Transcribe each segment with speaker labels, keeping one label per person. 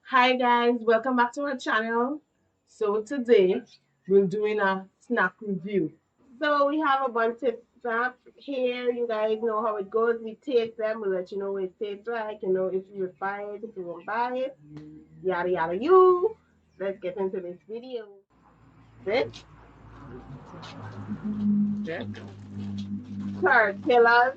Speaker 1: Hi guys, welcome back to our channel. So today we're doing a snack review. So we have a bunch of snacks here. You guys know how it goes. We taste them. We let you know what it tastes like. You know if you buy it, if you won't buy it. Yada yada you. Let's get into this video. This tortillas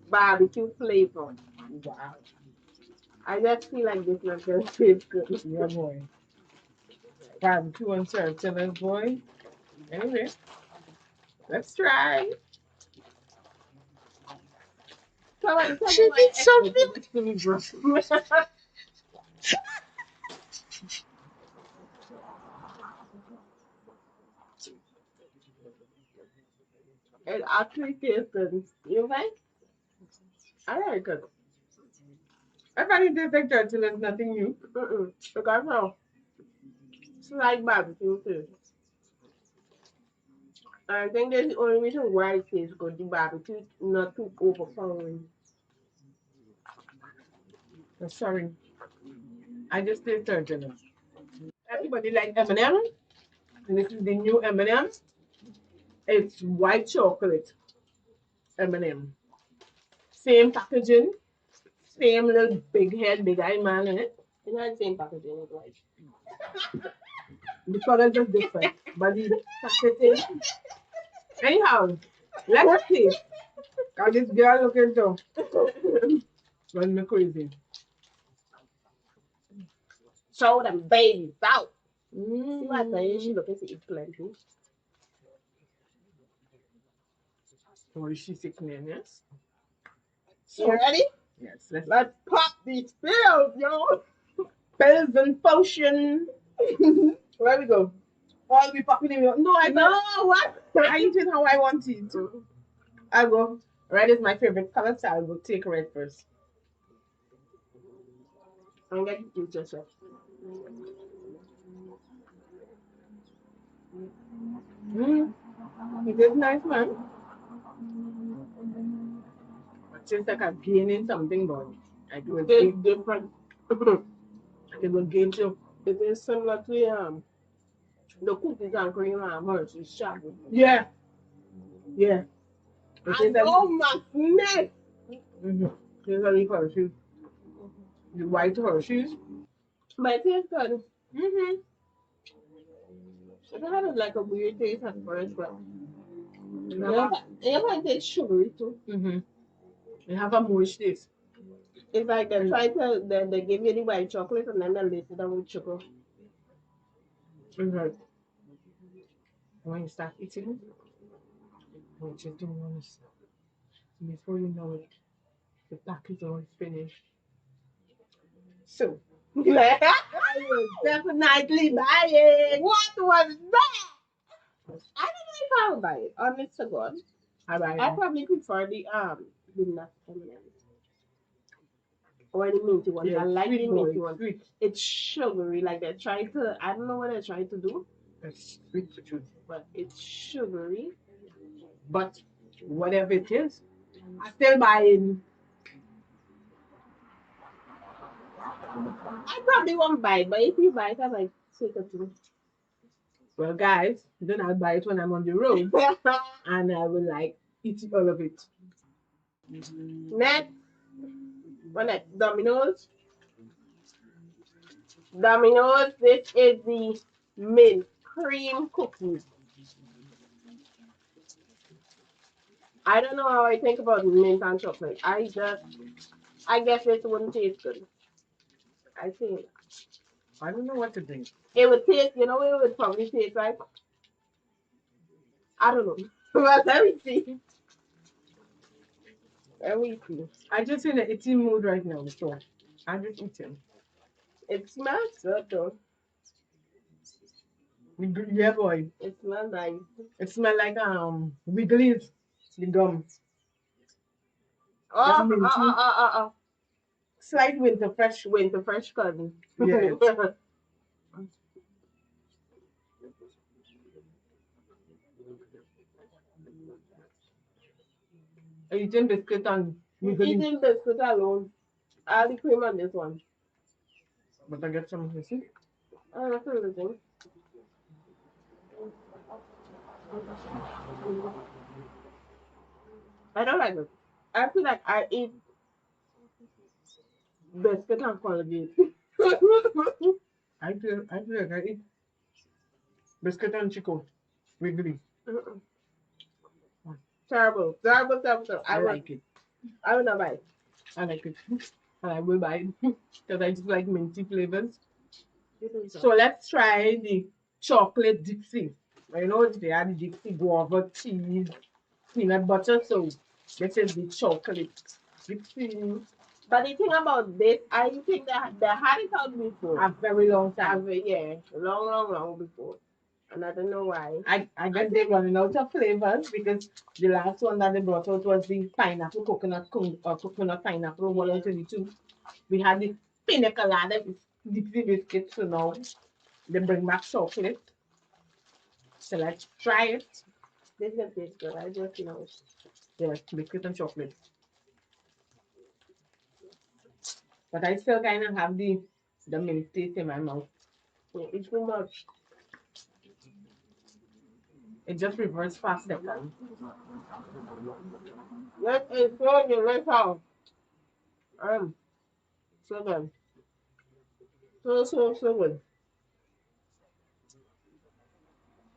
Speaker 1: barbecue flavor. Wow. I just feel like this is gonna taste good. Yeah boy. Barbecue and tortillas boy. Anyway, let's try. She did something. It actually tastes good. You think? I like it. I find it tastes like tortillas, nothing new. Because how? It's like barbecue too. I think that's the only reason why it tastes good. The barbecue not too overpowering. I'm sorry. I just taste tortillas. Everybody like Eminem. And this is the new Eminem. It's white chocolate M&M. Same packaging, same little big head, big eye man in it. It's not the same packaging, it's white. The color is just different, but the packaging. Anyhow, let's see. Cause this girl looking so run me crazy. Show them babies out. See what I tell you? She looking to eat plenty. What is she sickening, yes? So, you ready? Yes, let's pop these pills, yo. Pills and potion. Where we go? All we popping in. No, I don't. No, what? I eat it how I want it. I go. Red is my favorite color, so I will take red first. I'm gonna get you just a. It is nice, man. It tastes like I'm gaining something, but I do it. It's different. I will gain too. It is similar to the cookies and cream and Hershey's chocolate. Yeah. Yeah. I know my neck. Here's how you Hershey's. The white Hershey's. But it tastes good. It had like a weird taste at first, but it might taste sugary too. It have a moist taste. It's like they try to they give you the white chocolate and then they lace it down with sugar. When you start eating, what you do is before you know it, the pack is always finished. So I will definitely buy it. What was that? I don't know if I'll buy it. Honest to God, I buy it. I probably prefer the nut M&Ms or the minty one. Yeah, I like the minty one. Sweet. It's sugary. Like they're trying to. I don't know what they're trying to do. It's sweet, but it's sugary. But whatever it is, I still buy it. I probably won't buy it, but if you buy it, I might take it too. Well, guys, then I'll buy it when I'm on the road, and I will like eat all of it. Next, what next? Domino's. Domino's. This is the mint cream cookies. I don't know how I think about mint and chocolate. I guess it wouldn't taste good. I think. I don't know what to think. It would taste, you know, it would probably taste like. I don't know. Well, let me see. Let me see. I just in an eating mood right now, so I'm just eating. It smells good though. Yeah, boy. It smells nice. It smells like Wiggly's, the gum. Oh. Slight winter fresh cousin. Yeah. Are you eating biscuit and We're
Speaker 2: eating biscuit alone. I'll the cream on this one.
Speaker 1: But I get some missing.
Speaker 2: Oh, that's everything. I don't like it. I feel like I eat biscuit and Colgate.
Speaker 1: I feel like I eat biscuit and chico. Wiggly.
Speaker 2: Terrible. Terrible, terrible, terrible.
Speaker 1: I like it.
Speaker 2: I will not buy it.
Speaker 1: I like it. And I will buy it. Because I just like minty flavors. So let's try the chocolate Dixie. You know they had the Dixie guava cheese, peanut butter. So this is the chocolate Dixie.
Speaker 2: But the thing about this, I think that they had it out before.
Speaker 1: A very long time.
Speaker 2: Yeah, long before. And I don't know why.
Speaker 1: I guess they're running out of flavors because the last one that they brought out was the pineapple coconut pineapple 122. We had the pina colada Dixie biscuit, so now they bring back chocolate. So let's try it.
Speaker 2: This is taste good. I just know.
Speaker 1: Yeah, biscuit and chocolate. But I still kind of have the mint taste in my mouth.
Speaker 2: Yeah, it's too much.
Speaker 1: It just reverts fast that time.
Speaker 2: Let's enjoy the rest of. So good. So good.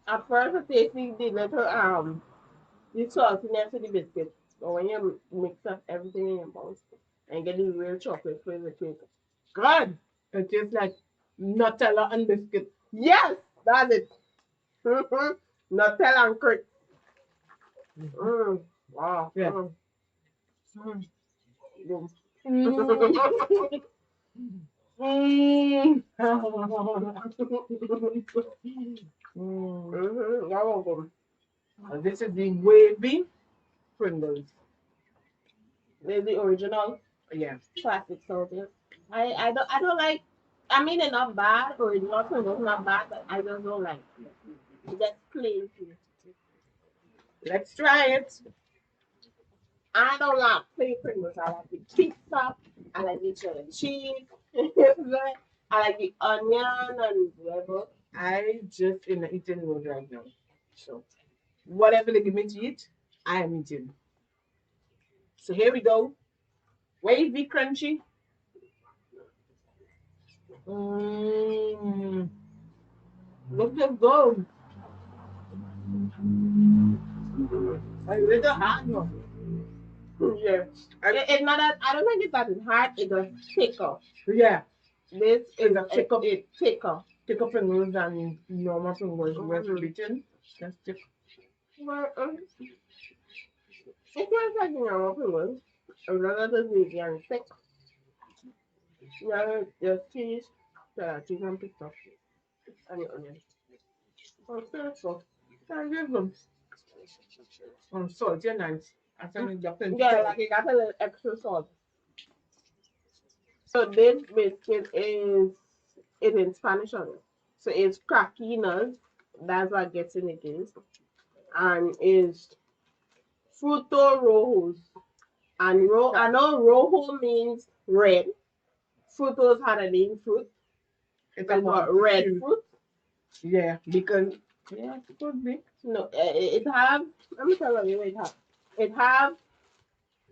Speaker 2: At first, I tasted the little the saltiness of the biscuit. But when you mix up everything in your mouth and get the real chocolate flavor cake, good.
Speaker 1: It tastes like Nutella and biscuit.
Speaker 2: Yes, that's it. Nutella and cake. Wow.
Speaker 1: Yeah.
Speaker 2: Mm.
Speaker 1: This is the wavy Pringles.
Speaker 2: They're the original.
Speaker 1: Yeah.
Speaker 2: Classic salted. I don't like. I mean, they're not bad. Original Pringles not bad, but I just don't like. That's plain.
Speaker 1: Let's try it.
Speaker 2: I don't like plain Pringles. I like the pizza. I like the cheddar cheese. I like the onion and whatever.
Speaker 1: I just in the eating mode right now. So whatever they give me to eat, I am eating. So here we go. Wavy crunchy. Look at go. A little hot one.
Speaker 2: Yeah. It's not that I don't think it's that it's hard, it's a tickle.
Speaker 1: Yeah.
Speaker 2: This is
Speaker 1: a tickle.
Speaker 2: It tickle.
Speaker 1: Tickle Pringles and normal Pringles were beaten. That's tickle.
Speaker 2: Well, it's not like normal Pringles. A little bit and thick. Yeah, there's cheese, cheese and pizza. And the onion. Okay, so.
Speaker 1: I give them salty and nice. I think
Speaker 2: Yeah, like it got a little extra salt. So this biscuit is in Spanish on it. So it's craquinas. That's what gets in it is. And is fruto rojos. And I know rojo means red. Frutos had a name fruit. It's about red fruit.
Speaker 1: Yeah, because yeah, it could be.
Speaker 2: No, it have. Let me tell you what it have. It have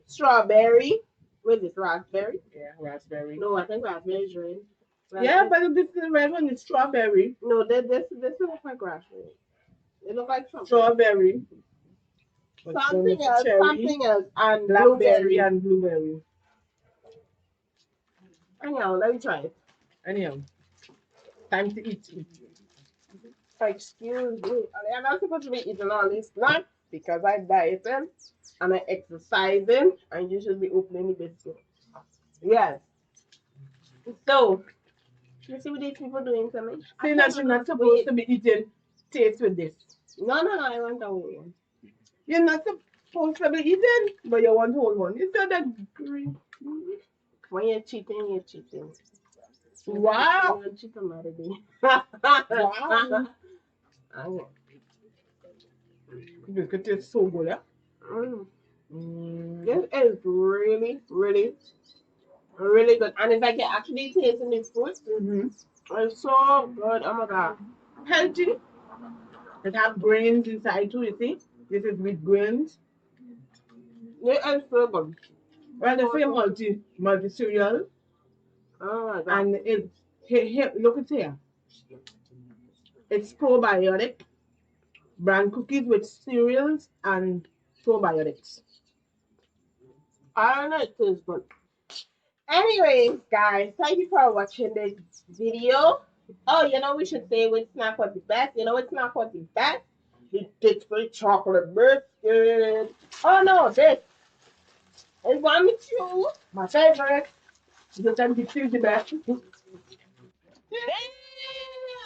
Speaker 2: strawberry. What is it? Raspberry?
Speaker 1: Yeah, raspberry.
Speaker 2: No, I think raspberry is red.
Speaker 1: Yeah, but this is the red one. It's strawberry.
Speaker 2: No, this looks like raspberry. It looks like something.
Speaker 1: Strawberry.
Speaker 2: Something else.
Speaker 1: Cherry,
Speaker 2: something else. And
Speaker 1: blackberry and blueberry.
Speaker 2: Anyhow, let me try it.
Speaker 1: Anyhow, time to eat.
Speaker 2: Excuse me. I'm not supposed to be eating all this snacks because I'm dieting and I'm exercising and you should be opening the biscuit. Yes. So, you see what these people doing to me?
Speaker 1: See that you're not supposed to be eating taste with this.
Speaker 2: No, I want a whole one.
Speaker 1: You're not supposed to be eating, but you want whole one. It's not that green.
Speaker 2: When you're cheating, you're cheating.
Speaker 1: Wow.
Speaker 2: You're cheating, Marty.
Speaker 1: Wow. This could taste so good, yeah?
Speaker 2: This is really, really, really good. And it's like you're actually tasting this food.
Speaker 1: Mm-hmm.
Speaker 2: It's so good. Oh my god.
Speaker 1: Healthy. It have grains inside too, you see? This is with grains.
Speaker 2: It is so good.
Speaker 1: Well, the same multi cereal.
Speaker 2: Oh my god.
Speaker 1: And it's here, look at here. It's probiotic. Bran cookies with cereals and probiotics.
Speaker 2: I don't know, it tastes good. Anyways, guys, thank you for watching this video. Oh, you know, we should say which snack was the best. You know which snack was the best? The Dixie chocolate biscuit. Oh no, this is one with you.
Speaker 1: My favorite. You can be the best.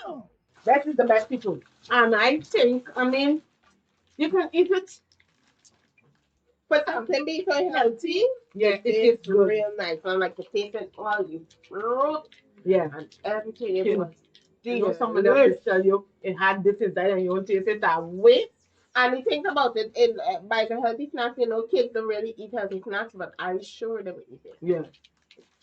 Speaker 2: Damn.
Speaker 1: That is the best people. And I think, I mean, you can eat it.
Speaker 2: For something being so healthy,
Speaker 1: Yeah, it
Speaker 2: it's
Speaker 1: is good.
Speaker 2: real nice. I like the taste and all the fruit
Speaker 1: Yeah.
Speaker 2: and everything. It
Speaker 1: Yeah.
Speaker 2: was
Speaker 1: You know, someone else will tell you it had this inside and you won't taste it that way.
Speaker 2: And you think about it, in by the healthy snacks, you know, kids don't really eat healthy snacks, but I'm sure they will eat it.
Speaker 1: Yeah.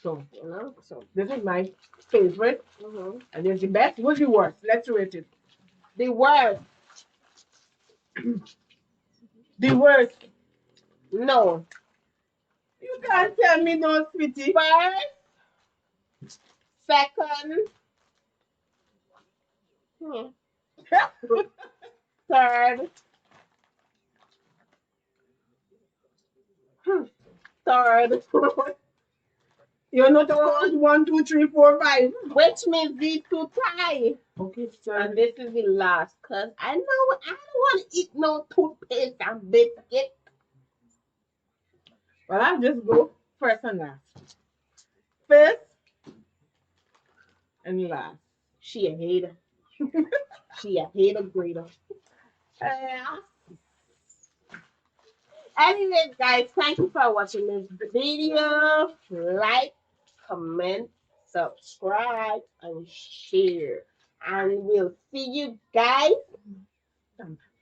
Speaker 1: So,
Speaker 2: You know, so
Speaker 1: this is my favorite.
Speaker 2: mm-hmm.
Speaker 1: And it's the best. What's the worst? Let's rate it.
Speaker 2: The worst,
Speaker 1: The worst.
Speaker 2: no.
Speaker 1: You can't tell me no, sweetie.
Speaker 2: First, second, third, third,
Speaker 1: You're not on 1, 2, 3, 4, 5.
Speaker 2: which means these two tie.
Speaker 1: Okay, sir.
Speaker 2: And this is the last, cause I know I don't want to eat no toothpaste and biscuit.
Speaker 1: Well, I'll just go first and last. First and last.
Speaker 2: She a hater. She a hater grader. Anyways, guys, thank you for watching this video. Like, comment, subscribe, and share. And we'll see you guys.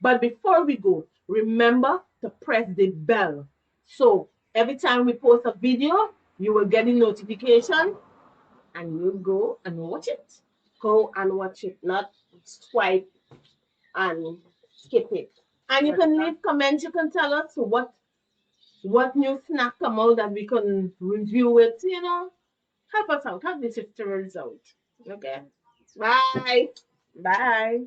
Speaker 1: But before we go, remember to press the bell. So every time we post a video, you will get a notification and you'll go and watch it.
Speaker 2: Go and watch it, not swipe and skip it.
Speaker 1: And you can leave comments. You can tell us what new snack come out that we can review it. You know, help us out. Help the sisters out. Okay.
Speaker 2: Bye.
Speaker 1: Bye.